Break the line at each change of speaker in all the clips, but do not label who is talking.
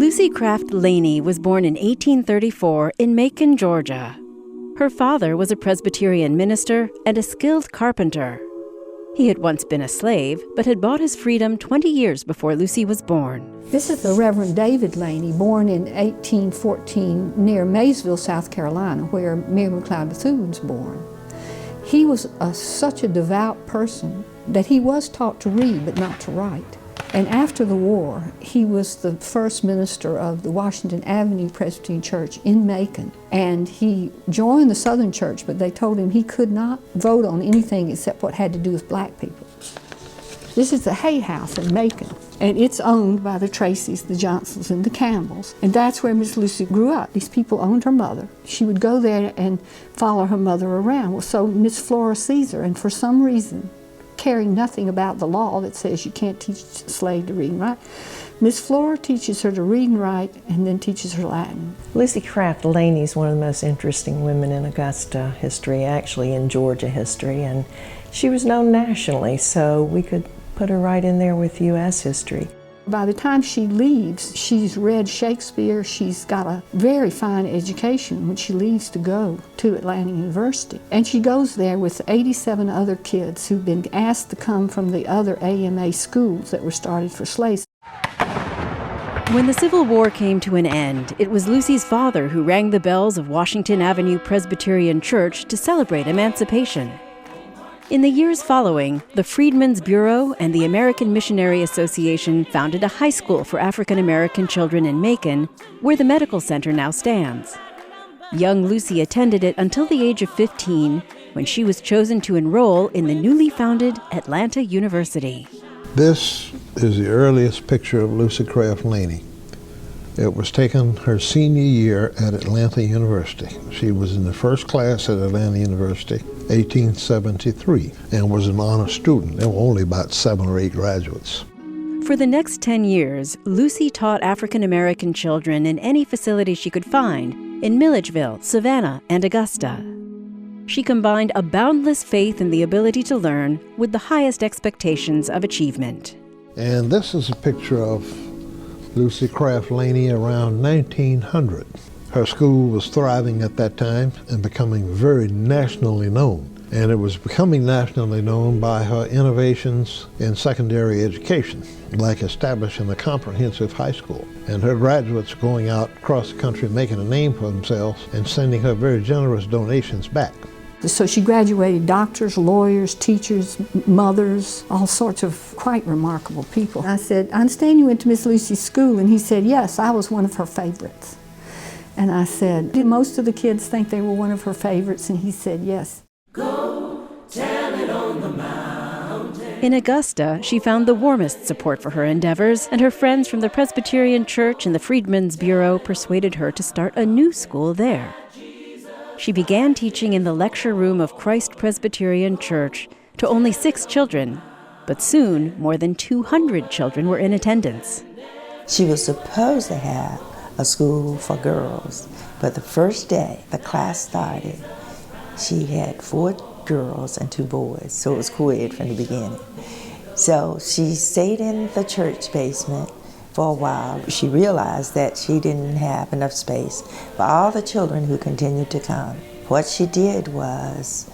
Lucy Craft Laney was born in 1834 in Macon, Georgia. Her father was a Presbyterian minister and a skilled carpenter. He had once been a slave, but had bought his freedom 20 years before Lucy was born.
This is the Reverend David Laney, born in 1814 near Maysville, South Carolina, where Mary McLeod Bethune was born. He was such a devout person that he was taught to read but not to write. And after the war, he was the first minister of the Washington Avenue Presbyterian Church in Macon. And he joined the Southern Church, but they told him he could not vote on anything except what had to do with black people. This is the Hay House in Macon, and it's owned by the Tracys, the Johnsons, and the Campbells. And that's where Miss Lucy grew up. These people owned her mother. She would go there and follow her mother around. Well, so Miss Flora sees her, and for some reason, caring nothing about the law that says you can't teach a slave to read and write, Miss Flora teaches her to read and write and then teaches her Latin.
Lucy Craft Laney is one of the most interesting women in Augusta history, actually in Georgia history, and she was known nationally, so we could put her right in there with U.S. history.
By the time she leaves, she's read Shakespeare. She's got a very fine education when she leaves to go to Atlanta University. And she goes there with 87 other kids who've been asked to come from the other AMA schools that were started for slaves.
When the Civil War came to an end, it was Lucy's father who rang the bells of Washington Avenue Presbyterian Church to celebrate emancipation. In the years following, the Freedmen's Bureau and the American Missionary Association founded a high school for African American children in Macon, where the medical center now stands. Young Lucy attended it until the age of 15, when she was chosen to enroll in the newly founded Atlanta University.
This is the earliest picture of Lucy Craft Laney. It was taken her senior year at Atlanta University. She was in the first class at Atlanta University, 1873, and was an honor student. There were only about 7 or 8 graduates.
For the next 10 years, Lucy taught African American children in any facility she could find in Milledgeville, Savannah, and Augusta. She combined a boundless faith in the ability to learn with the highest expectations of achievement.
And this is a picture of Lucy Craft Laney around 1900. Her school was thriving at that time and becoming very nationally known. And it was becoming nationally known by her innovations in secondary education, like establishing a comprehensive high school. And her graduates going out across the country making a name for themselves and sending her very generous donations back.
So she graduated doctors, lawyers, teachers, mothers, all sorts of quite remarkable people. I said, I understand you went to Miss Lucy's school, and he said, yes, I was one of her favorites. And I said, did most of the kids think they were one of her favorites? And he said, yes.
Go tell it on the mountain.
In Augusta, she found the warmest support for her endeavors, and her friends from the Presbyterian Church and the Freedmen's Bureau persuaded her to start a new school there. She began teaching in the lecture room of Christ Presbyterian Church to only 6 children, but soon more than 200 children were in attendance.
She was supposed to have a school for girls, but the first day the class started, she had 4 girls and 2 boys, so it was co-ed from the beginning. So she stayed in the church basement for a while. She realized that she didn't have enough space for all the children who continued to come. What she did was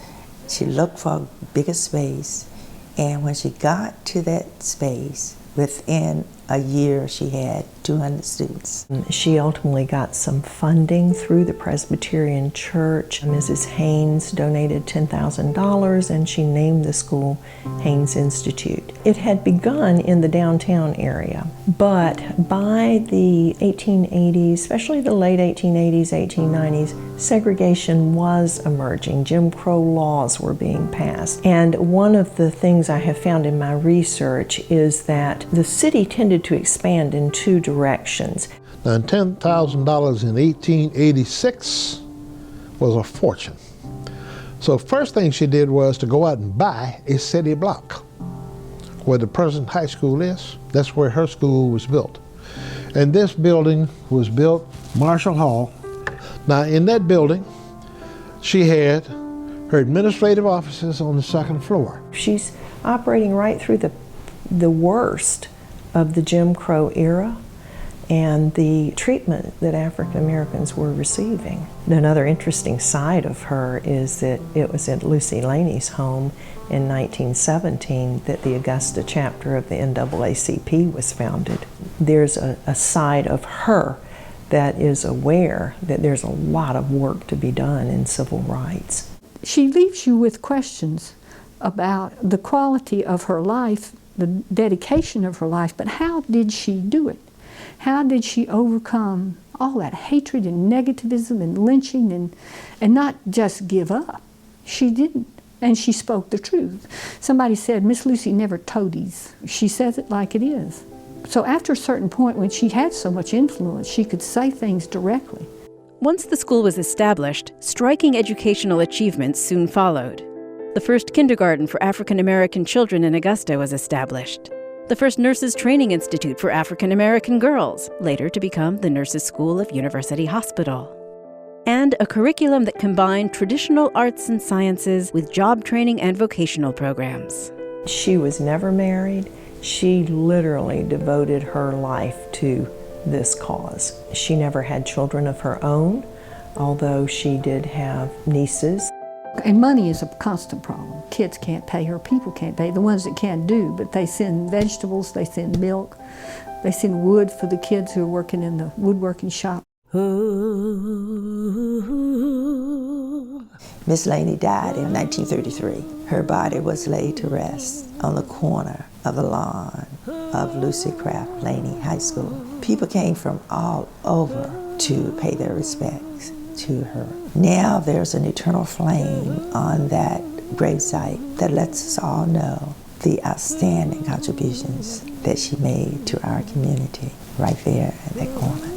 she looked for a bigger space, and when she got to that space, within a year she had 200 students.
She ultimately got some funding through the Presbyterian Church. Mrs. Haynes donated $10,000 and she named the school Haynes Institute. It had begun in the downtown area, but by the 1880s, especially the late 1880s, 1890s, segregation was emerging. Jim Crow laws were being passed. And one of the things I have found in my research is that the city tended to expand in 2 directions.
Now, $10,000 in 1886 was a fortune. So first thing she did was to go out and buy a city block. Where the present high school is, that's where her school was built. And this building was built, Marshall Hall. Now in that building, she had her administrative offices on the 2nd floor.
She's operating right through the worst of the Jim Crow era, and the treatment that African Americans were receiving. Another interesting side of her is that it was at Lucy Laney's home in 1917 that the Augusta chapter of the NAACP was founded. There's a side of her that is aware that there's a lot of work to be done in civil rights.
She leaves you with questions about the quality of her life, the dedication of her life, but how did she do it? How did she overcome all that hatred and negativism and lynching and not just give up? She didn't, and she spoke the truth. Somebody said, Miss Lucy never toadies. She says it like it is. So after a certain point, when she had so much influence, she could say things directly.
Once the school was established, striking educational achievements soon followed. The first kindergarten for African American children in Augusta was established. The first Nurses Training Institute for African American girls, later to become the Nurses School of University Hospital. And a curriculum that combined traditional arts and sciences with job training and vocational programs.
She was never married. She literally devoted her life to this cause. She never had children of her own, although she did have nieces.
And money is a constant problem. Kids can't pay her, people can't pay. The ones that can do, but they send vegetables, they send milk, they send wood for the kids who are working in the woodworking shop.
Miss Laney died in 1933. Her body was laid to rest on the corner of the lawn of Lucy Craft Laney High School. People came from all over to pay their respects to her. Now there's an eternal flame on that gravesite that lets us all know the outstanding contributions that she made to our community right there at that corner.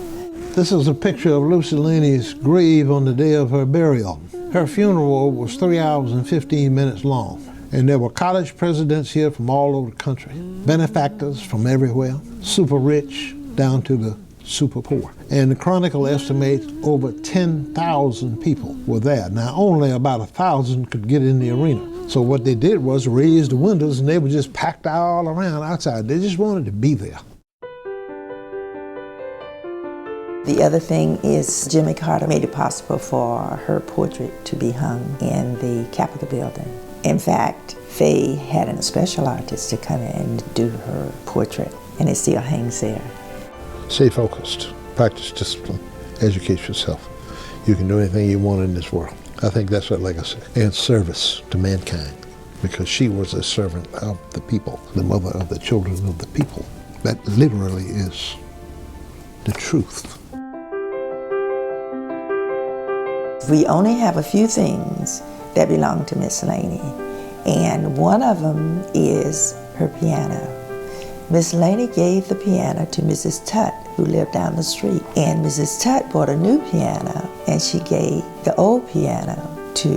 This is a picture of Lucy Laney's grave on the day of her burial. Her funeral was 3 hours and 15 minutes long, and there were college presidents here from all over the country, benefactors from everywhere, super rich down to the super poor. And the Chronicle estimates over 10,000 people were there. Now only about 1,000 could get in the arena. So what they did was raise the windows and they were just packed all around outside. They just wanted to be there.
The other thing is Jimmy Carter made it possible for her portrait to be hung in the Capitol building. In fact, Faye had a special artist to come in and do her portrait, and it still hangs there.
Stay focused, practice discipline, educate yourself. You can do anything you want in this world. I think that's her legacy. And service to mankind, because she was a servant of the people, the mother of the children of the people. That literally is the truth.
We only have a few things that belong to Miss Laney, and one of them is her piano. Miss Laney gave the piano to Mrs. Tutt, who lived down the street, and Mrs. Tutt bought a new piano, and she gave the old piano to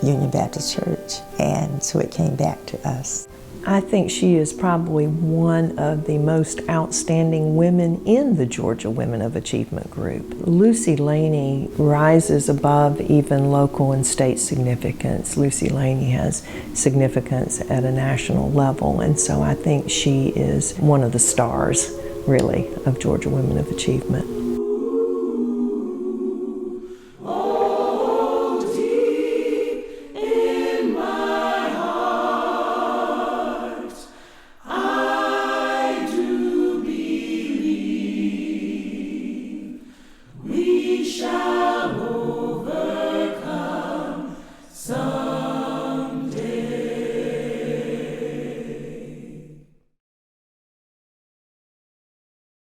Union Baptist Church, and so it came back to us.
I think she is probably one of the most outstanding women in the Georgia Women of Achievement group. Lucy Laney rises above even local and state significance. Lucy Laney has significance at a national level, and so I think she is one of the stars, really, of Georgia Women of Achievement.
We shall